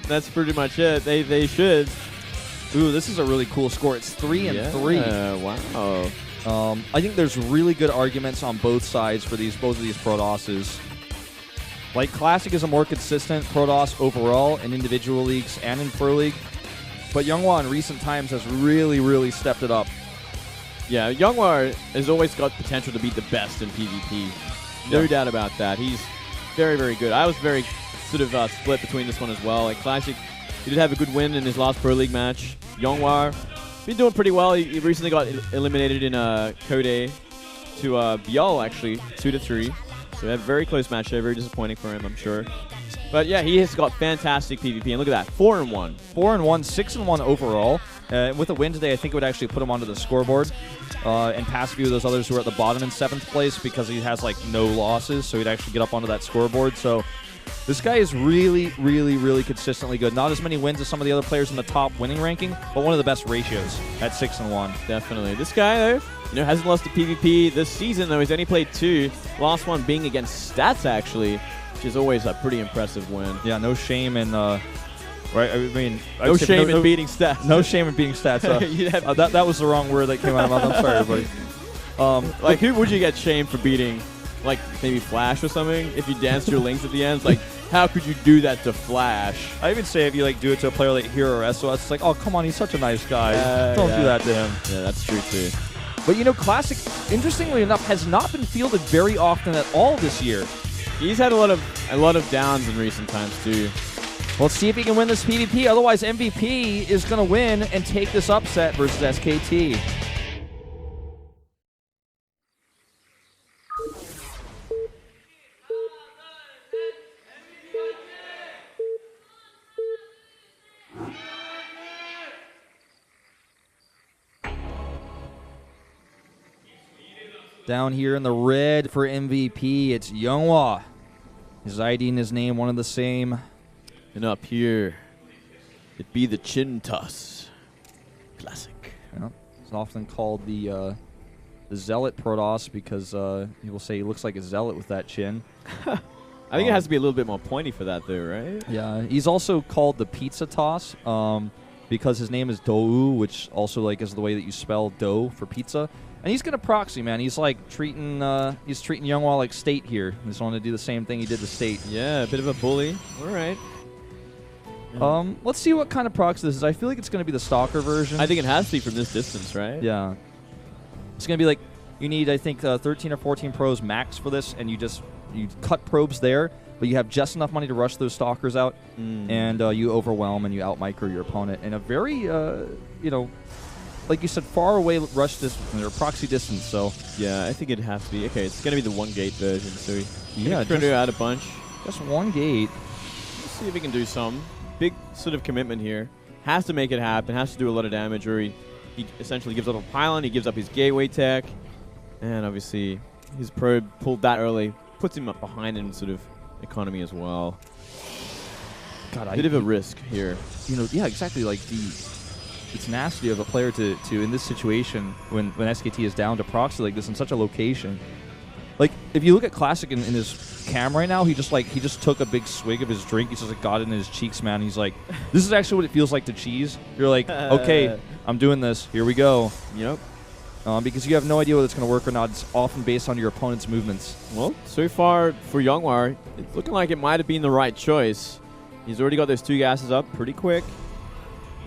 That's pretty much it. They should. Ooh, this is a really cool score. It's 3-3. Wow. I think there's really good arguments on both sides for both of these Protosses. Like, Classic is a more consistent Protoss overall in individual leagues and in Pro League. But YongHwa in recent times has really, really stepped it up. Yeah, YongHwa has always got potential to be the best in PvP. No doubt about that. He's very, very good. I was very sort of split between this one as well. Like, Classic, he did have a good win in his last Pro League match. YongHwa, been doing pretty well. He recently got eliminated in Code A to Bial, actually, 2-3. So we had a very close match there. Very disappointing for him, I'm sure. But yeah, he has got fantastic PvP. And look at that, 4-1. 4-1, 6-1 overall. With a win today, I think it would actually put him onto the scoreboard and pass a few of those others who are at the bottom in 7th place because he has like no losses. So he'd actually get up onto that scoreboard. So this guy is really, really, really consistently good. Not as many wins as some of the other players in the top winning ranking, but one of the best ratios at 6-1. Definitely. This guy, though, hasn't lost to PvP this season, though. He's only played 2. Last one being against Stats, actually, which is always a pretty impressive win. Yeah, no shame in... right, I mean... No shame in beating Stats. No shame in beating Stats. That was the wrong word that came out of my mouth. I'm sorry, everybody. Like, who would you get shamed for beating? Like, maybe Flash or something? If you danced your links at the end? It's like, how could you do that to Flash? I even say if you like do it to a player like Hero or SOS, it's like, oh, come on, he's such a nice guy. Don't do that to him. Yeah, that's true, too. But, Classic, interestingly enough, has not been fielded very often at all this year. He's had a lot of downs in recent times, too. Well, let's see if he can win this PvP. Otherwise, MVP is going to win and take this upset versus SKT. Down here in the red for MVP, it's YongHwa. His ID and his name, one and the same. And up here, it be the Chin Toss. Classic. Yeah, it's often called the Zealot Protoss because people say he looks like a Zealot with that chin. I think it has to be a little bit more pointy for that, though, right? Yeah, he's also called the Pizza Toss because his name is Dou, which also is the way that you spell dough for pizza. And he's gonna proxy, man. He's treating YongHwa like State here. He just want to do the same thing he did to State. Yeah, a bit of a bully. All right. Let's see what kind of proxy this is. I feel like it's gonna be the Stalker version. I think it has to be from this distance, right? Yeah. It's gonna be like you need, I think, 13 or 14 pros max for this, and you cut probes there, but you have just enough money to rush those Stalkers out, and you overwhelm and you out-micro your opponent in a very, like you said, far away rush distance or proxy distance. So yeah, I think it has to be. Okay, it's gonna be the 1 gate version. So yeah, trying to add a bunch. Just 1 gate. Let's see if we can do some big sort of commitment here. Has to make it happen. Has to do a lot of damage, or he essentially gives up a pylon. He gives up his gateway tech, and obviously his probe pulled that early puts him up behind in sort of economy as well. God, bit of a risk here. Yeah, exactly. Like it's nasty of a player to in this situation when SKT is down to proxy like this in such a location. Like if you look at Classic in his cam right now, he just took a big swig of his drink. He's just got it in his cheeks, man. He's like, this is actually what it feels like to cheese. You're like, okay, I'm doing this. Here we go. Yep. Because you have no idea whether it's going to work or not. It's often based on your opponent's movements. Well, so far for YongHwa, it's looking like it might have been the right choice. He's already got those 2 gases up pretty quick.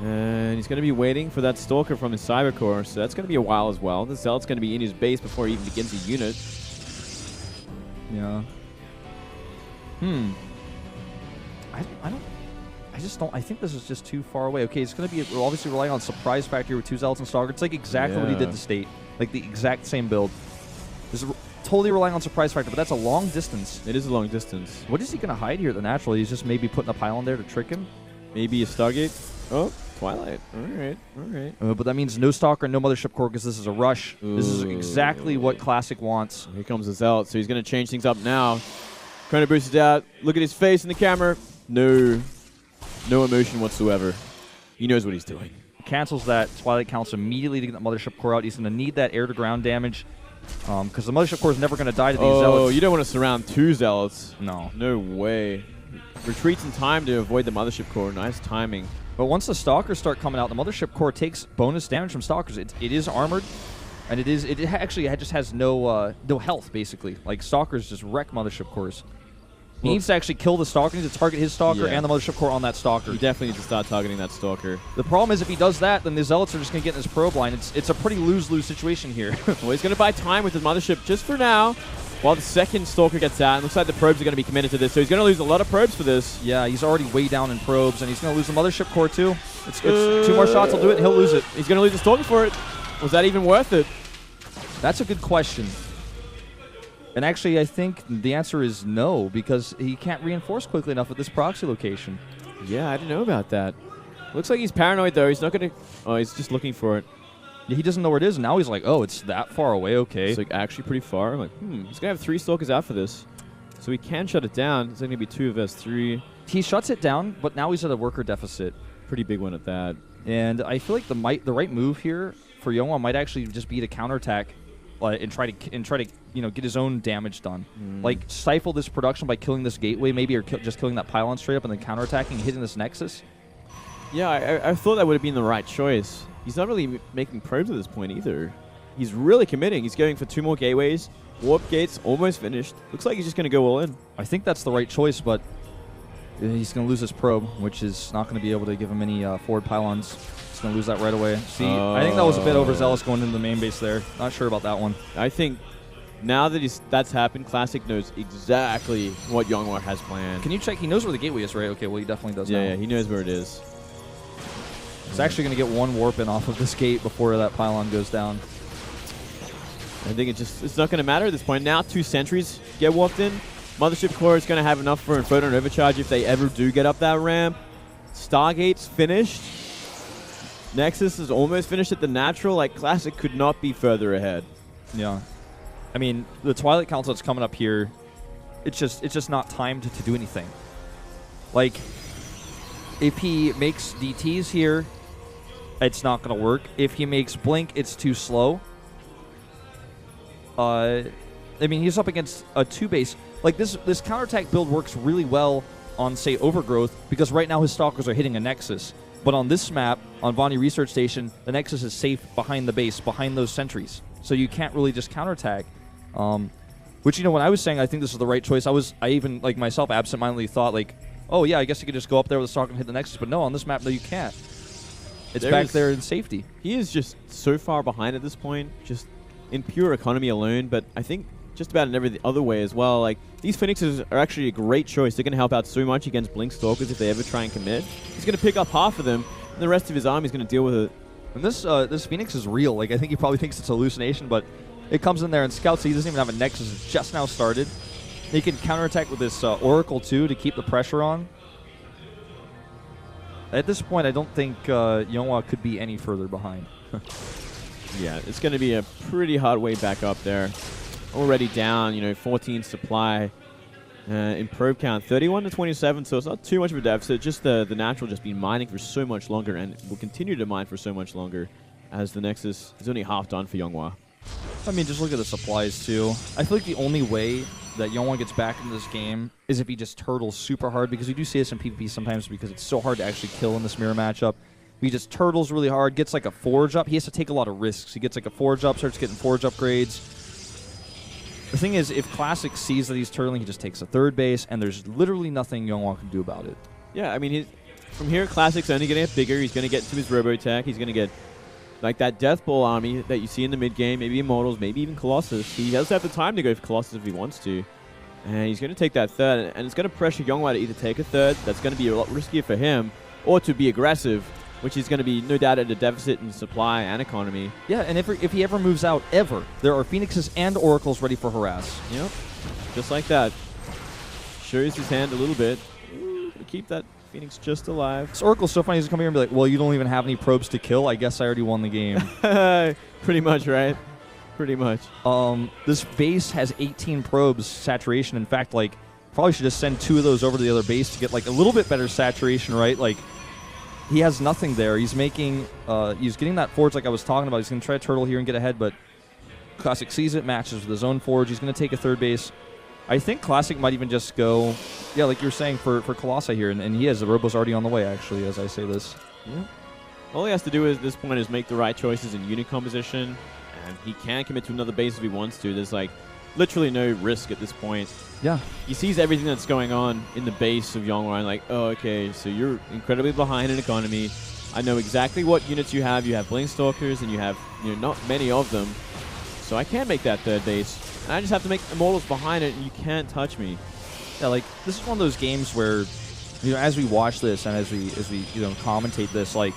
And he's going to be waiting for that Stalker from his Cybercore, so that's going to be a while as well. The Zealot's going to be in his base before he even begins a unit. Yeah. I think this is just too far away. Okay, it's going to be obviously relying on Surprise Factory with 2 Zealots and Stalker. It's like exactly what he did to State. Like the exact same build. This is totally relying on Surprise Factor, but that's a long distance. It is a long distance. What is he going to hide here at the natural? He's just maybe putting a pylon there to trick him? Maybe a Stargate. Oh, Twilight. All right. But that means no Stalker and no Mothership Core because this is a rush. Ooh. This is exactly what Classic wants. Here comes the Zealot, so he's going to change things up now. Chrono Boost is out. Look at his face in the camera. No emotion whatsoever. He knows what he's doing. Cancels that Twilight Council immediately to get the Mothership Core out. He's going to need that air-to-ground damage because the Mothership Core is never going to die to these Zealots. Oh, you don't want to surround 2 Zealots. No. No way. retreats in time to avoid the Mothership Core. Nice timing. But once the Stalkers start coming out, the Mothership Core takes bonus damage from Stalkers. It is armored, and it actually just has no health, basically. Like, Stalkers just wreck Mothership Cores. He needs to actually kill the Stalker. He needs to target his Stalker and the Mothership Core on that Stalker. He definitely needs to start targeting that Stalker. The problem is if he does that, then the Zealots are just going to get in his probe line. It's a pretty lose-lose situation here. Well, he's going to buy time with his Mothership just for now, while the second Stalker gets out. It looks like the probes are going to be committed to this, so he's going to lose a lot of probes for this. Yeah, he's already way down in probes, and he's going to lose the Mothership Core too. It's 2 more shots will do it, and he'll lose it. He's going to lose the Stalker for it. Was that even worth it? That's a good question. And actually, I think the answer is no, because he can't reinforce quickly enough at this proxy location. Yeah, I didn't know about that. Looks like he's paranoid, though. He's not going to... Oh, he's just looking for it. Yeah, he doesn't know where it is, and now he's like, oh, it's that far away, okay. It's like actually pretty far. I'm like, he's going to have 3 Stalkers out for this. So he can shut it down. It's only going to be 2 vs 3. He shuts it down, but now he's at a worker deficit. Pretty big one at that. And I feel like the right move here for YongHwa might actually just be to counterattack and try to get his own damage done. Like, stifle this production by killing this gateway, maybe, or just killing that pylon straight up and then counterattacking, hitting this nexus. Yeah, I thought that would have been the right choice. He's not really making probes at this point either. He's really committing. He's going for 2 more gateways. Warp gates almost finished. Looks like he's just going to go all in. I think that's the right choice, but he's going to lose his probe, which is not going to be able to give him any forward pylons. He's going to lose that right away. See, I think that was a bit overzealous going into the main base there. Not sure about that one. I think now that that's happened, Classic knows exactly what YongHwa has planned. Can you check? He knows where the gateway is, right? Okay, well, he definitely does now. Yeah, he knows where it is. He's actually going to get 1 warp in off of this gate before that pylon goes down. I think it's not going to matter at this point. Now 2 sentries get warped in. Mothership Core is going to have enough for a photon overcharge if they ever do get up that ramp. Stargate's finished. Nexus is almost finished at the natural. Like, Classic could not be further ahead. Yeah. I mean, the Twilight Council that's coming up here, it's just not timed to do anything. Like, if he makes DTs here, it's not going to work. If he makes Blink, it's too slow. I mean, he's up against a 2-base. Like, this counterattack build works really well on, say, Overgrowth, because right now his Stalkers are hitting a Nexus. But on this map, on Vaani Research Station, the Nexus is safe behind the base, behind those sentries. So you can't really just counterattack. Which, when I was saying I think this is the right choice, I even, like, myself absentmindedly thought, like, oh, yeah, I guess you could just go up there with a Stalker and hit the Nexus. But no, on this map, no, you can't. It's back there in safety. He is just so far behind at this point, just in pure economy alone. But I think just about in every other way as well. Like, these Phoenixes are actually a great choice. They're going to help out so much against Blink Stalkers if they ever try and commit. He's going to pick up half of them, and the rest of his army is going to deal with it. And this Phoenix is real. Like, I think he probably thinks it's a hallucination, but it comes in there and scouts. So he doesn't even have a Nexus. It's just now started. He can counterattack with this Oracle, too, to keep the pressure on. At this point, I don't think YongHwa could be any further behind. Yeah, it's going to be a pretty hard way back up there. Already down, 14 supply in probe count, 31 to 27, so it's not too much of a deficit. Just the natural just been mining for so much longer and will continue to mine for so much longer as the Nexus is only half done for YongHwa. I mean, just look at the supplies, too. I feel like the only way that YongHwa gets back into this game is if he just turtles super hard, because we do see this in PvP sometimes because it's so hard to actually kill in this mirror matchup. He just turtles really hard, gets like a forge up. He has to take a lot of risks. He gets like a forge up, starts getting forge upgrades. The thing is, if Classic sees that he's turtling, he just takes a 3rd base, and there's literally nothing YongHwa can do about it. Yeah, I mean, from here, Classic's only going to get bigger. He's going to get into his Robotech. He's going to get like that Death Ball army that you see in the mid-game, maybe Immortals, maybe even Colossus. He does have the time to go for Colossus if he wants to. And he's going to take that 3rd, and it's going to pressure YongHwa to either take a 3rd, that's going to be a lot riskier for him, or to be aggressive, which is going to be no doubt at a deficit in supply and economy. Yeah, and if he ever moves out, there are Phoenixes and Oracles ready for harass. Yep, just like that. Shows his hand a little bit. Ooh, to keep that Phoenix just alive. This Oracle's so funny. He's come here and be like, well, you don't even have any probes to kill. I guess I already won the game. Pretty much, right? Pretty much. This base has 18 probes saturation. In fact, like, probably should just send 2 of those over to the other base to get like a little bit better saturation, right? Like, he has nothing there. He's making, he's getting that forge like I was talking about. He's going to try to turtle here and get ahead, but Classic sees it, matches with his own forge. He's going to take a 3rd base. I think Classic might even just go, yeah, like you were saying, for Colossi here, and he has the Robo's already on the way, actually, as I say this. Yeah. All he has to do at this point is make the right choices in unit composition, and he can commit to another base if he wants to. There's like literally no risk at this point. Yeah. He sees everything that's going on in the base of YongHwa and like, oh, okay, so you're incredibly behind in economy. I know exactly what units you have. You have Blinkstalkers, and you have not many of them. So I can make that third base. And I just have to make Immortals behind it, and you can't touch me. Yeah, like, this is one of those games where, as we watch this and as we commentate this, like,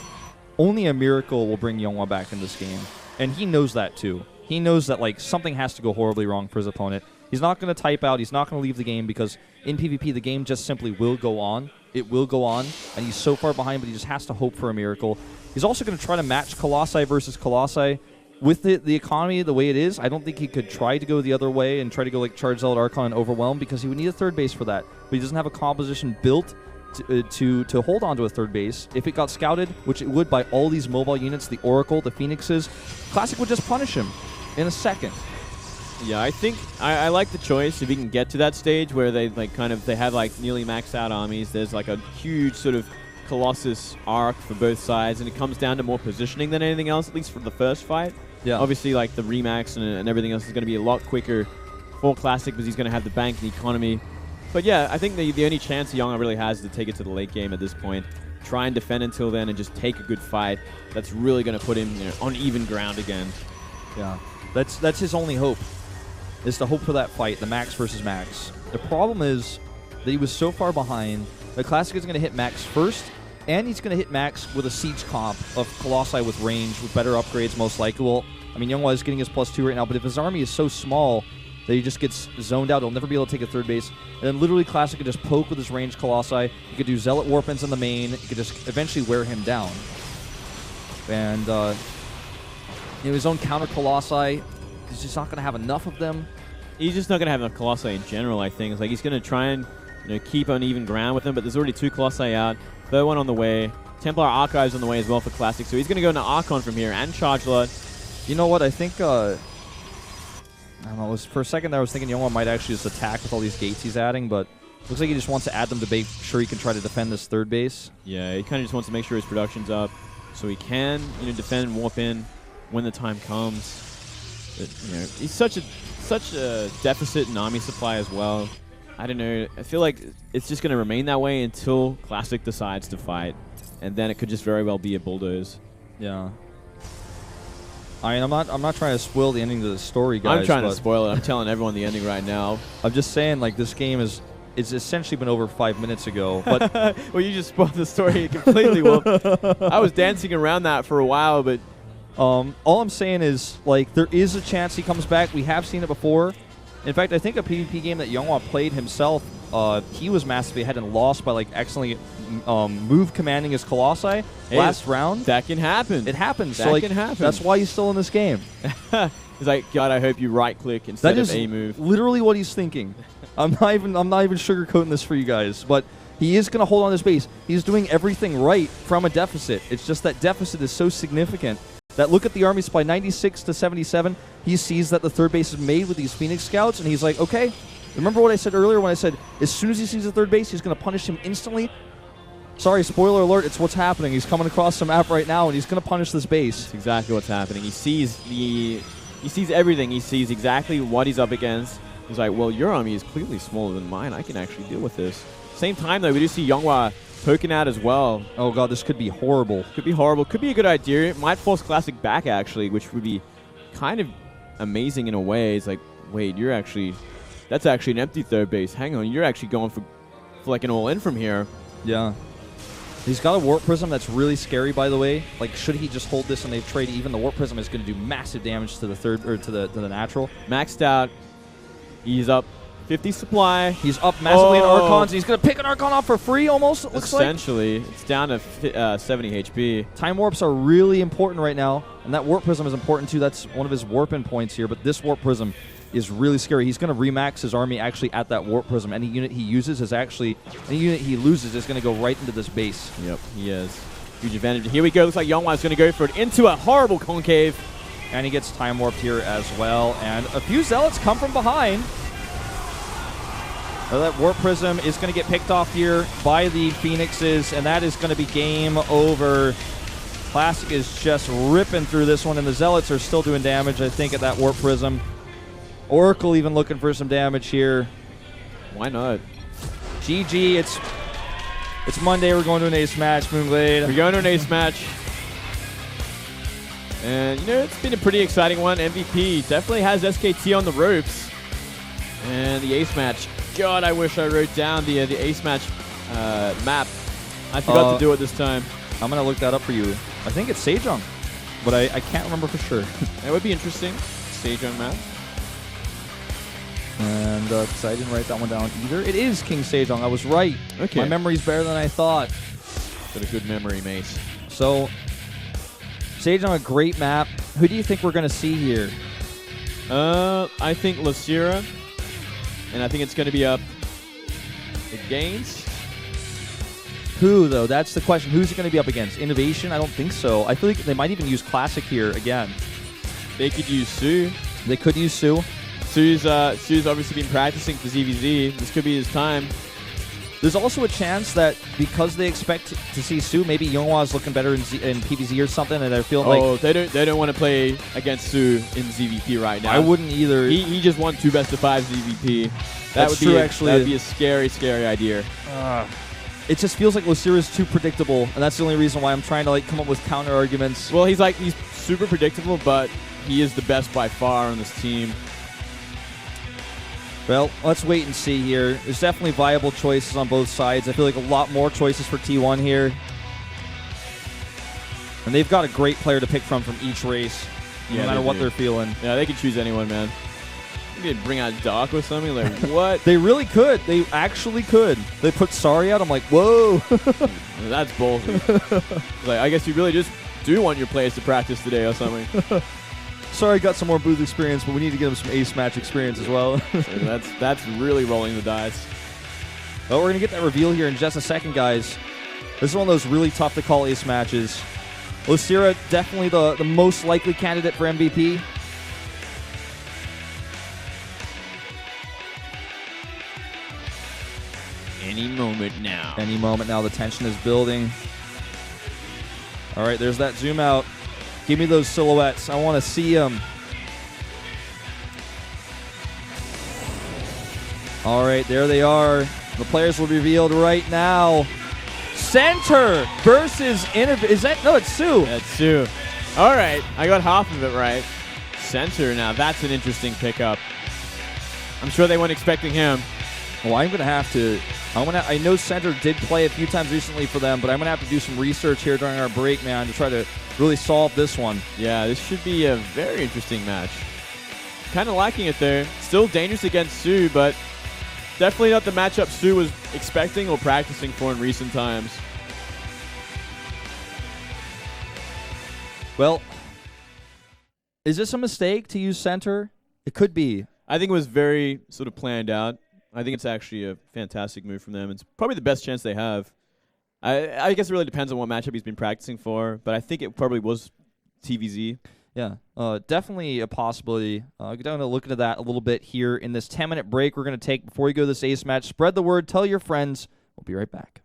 only a miracle will bring YongHwa back in this game. And he knows that, too. He knows that, like, something has to go horribly wrong for his opponent. He's not going to type out. He's not going to leave the game because in PvP, the game just simply will go on. It will go on, and he's so far behind, but he just has to hope for a miracle. He's also going to try to match Colossi versus Colossi. With the economy the way it is, I don't think he could try to go the other way and try to go like Charge Zealot Archon and Overwhelm because he would need a third base for that. But he doesn't have a composition built to hold on to a third base. If it got scouted, which it would by all these mobile units, the Oracle, the Phoenixes, Classic would just punish him in a second. Yeah, I think I like the choice if he can get to that stage where they they have like nearly maxed out armies. There's like a huge sort of Colossus arc for both sides, and it comes down to more positioning than anything else, at least for the first fight. Yeah. Obviously, like the Remax and everything else is going to be a lot quicker for Classic because he's going to have the bank and the economy. But yeah, I think the only chance YongHwa really has is to take it to the late game at this point. Try and defend until then and just take a good fight. That's really going to put him on even ground again. Yeah, that's his only hope, is to hope for that fight, the Max versus Max. The problem is that he was so far behind that Classic is going to hit Max first, and he's going to hit Max with a siege comp of Colossi with range, with better upgrades, most likely. Well, I mean, YongHwa is getting his +2 right now, but if his army is so small that he just gets zoned out, he'll never be able to take a third base. And then literally Classic could just poke with his ranged Colossi. He could do Zealot Warpins in the main. He could just eventually wear him down. And his own counter Colossi, he's just not going to have enough of them. He's just not going to have enough Colossi in general, I think. It's like he's going to try and keep on even ground with them, but there's already 2 Colossi out. Third one on the way. Templar Archives on the way as well for Classic, so he's going to go into Archon from here and Charge Lot. You know what? I think, I don't know, for a second there I was thinking YongHwa might actually just attack with all these gates he's adding, but looks like he just wants to add them to make sure he can try to defend this third base. Yeah, he kind of just wants to make sure his production's up so he can defend and warp in when the time comes. But, he's such a deficit in army supply as well. I don't know. I feel like it's just going to remain that way until Classic decides to fight, and then it could just very well be a bulldoze. Yeah. I mean, I'm not trying to spoil the ending of the story, guys. I'm trying to spoil it. I'm telling everyone the ending right now. I'm just saying, like, this game it's essentially been over 5 minutes ago. But well, you just spoiled the story completely. Well, I was dancing around that for a while, but all I'm saying is, like, there is a chance he comes back. We have seen it before. In fact, I think a PvP game that YongHwa played himself, he was massively ahead and lost by, like, excellently move commanding his Colossi last round. That can happen. It happens. That can happen. That's why he's still in this game. He's like, God, I hope you right-click instead of A move. Literally what he's thinking. I'm not even sugarcoating this for you guys, but he is going to hold on this base. He's doing everything right from a deficit. It's just that deficit is so significant that look at the army supply, 96 to 77. He sees that the third base is made with these Phoenix Scouts, and he's like, okay. Remember what I said earlier when I said as soon as he sees the third base, he's going to punish him instantly? Sorry, spoiler alert, it's what's happening. He's coming across some map right now, and he's going to punish this base. That's exactly what's happening. He sees everything. He sees exactly what he's up against. He's like, well, your army is clearly smaller than mine. I can actually deal with this. Same time, though, we do see YongHwa poking out as well. Oh, God, this could be horrible. Could be horrible. Could be a good idea. It might force Classic back, actually, which would be kind of amazing in a way. It's like, wait, that's actually an empty third base. Hang on, you're actually going for like an all-in from here. Yeah. He's got a Warp Prism that's really scary, by the way. Like, should he just hold this and they trade, even the Warp Prism is going to do massive damage to the third, or to the natural. Maxed out. He's up 50 supply. He's up massively in Archons. He's going to pick an Archon off for free almost, it looks Essentially. It's down to 70 HP. Time Warps are really important right now, and that Warp Prism is important too. That's one of his warp-in points here, but this Warp Prism is really scary. He's going to remax his army actually at that Warp Prism. Any unit he uses is actually, any unit he loses is going to go right into this base. Yep, he is. Huge advantage. Here we go. Looks like YongHwa is going to go for it into a horrible concave. And he gets Time Warped here as well. And a few Zealots come from behind. That Warp Prism is going to get picked off here by the Phoenixes, and that is going to be game over. Classic is just ripping through this one, and the Zealots are still doing damage, I think, at that Warp Prism. Oracle even looking for some damage here. Why not? GG, it's Monday. We're going to an ace match, Moonglade. We're going to an ace match. And, you know, it's been a pretty exciting one. MVP definitely has SKT on the ropes. And the ace match. God, I wish I wrote down the ace match map. I forgot to do it this time. I'm going to look that up for you. I think it's Sejong, but I can't remember for sure. That would be interesting. Sejong map. And because I didn't write that one down either. It is King Sejong. I was right. Okay. My memory's better than I thought. Got a good memory, Mace. So, Sejong, a great map. Who do you think we're going to see here? I think Lacira. And I think it's going to be up against... Who, though? That's the question. Who's it going to be up against? Innovation? I don't think so. I feel like they might even use Classic here again. They could use Su. They could use Su. Su's obviously been practicing for ZVZ. This could be his time. There's also a chance that because they expect to see Su, maybe YongHwa is looking better in PvZ or something, and they're feeling like... they don't want to play against Su in ZVP right now. I wouldn't either. He just won 2 best-of-5 ZVP. That's true, actually. That would be a scary, scary idea. It just feels like Lucira is too predictable, and that's the only reason why I'm trying to come up with counter arguments. Well, he's super predictable, but he is the best by far on this team. Well, let's wait and see here. There's definitely viable choices on both sides. I feel like a lot more choices for T1 here. And they've got a great player to pick from each race, no matter what they're feeling. Yeah, they can choose anyone, man. They could bring out Doc or something. Like, what? They really could. They actually could. They put Sari out. I'm like, whoa. That's ballsy. Like, I guess you really just do want your players to practice today or something. Sorry, got some more booth experience, but we need to give them some ace match experience as well. So that's really rolling the dice. Well, we're going to get that reveal here in just a second, guys. This is one of those really tough to call ace matches. Lucira, definitely the most likely candidate for MVP. Any moment now. Any moment now. The tension is building. All right, there's that zoom out. Give me those silhouettes. I want to see them. All right, there they are. The players will be revealed right now. Center versus Is that? No, it's Su. That's Su. All right, I got half of it right. Center now. That's an interesting pickup. I'm sure they weren't expecting him. Well, I'm going to have to... I know Center did play a few times recently for them, but I'm going to have to do some research here during our break, man, to try to really solve this one. Yeah, this should be a very interesting match. Kind of liking it there. Still dangerous against Su, but definitely not the matchup Su was expecting or practicing for in recent times. Well, is this a mistake to use Center? It could be. I think it was very sort of planned out. I think it's actually a fantastic move from them. It's probably the best chance they have. I guess it really depends on what matchup he's been practicing for, but I think it probably was TVZ. Yeah, definitely a possibility. We're going to look into that a little bit here in this 10-minute break we're going to take before we go to this ace match. Spread the word. Tell your friends. We'll be right back.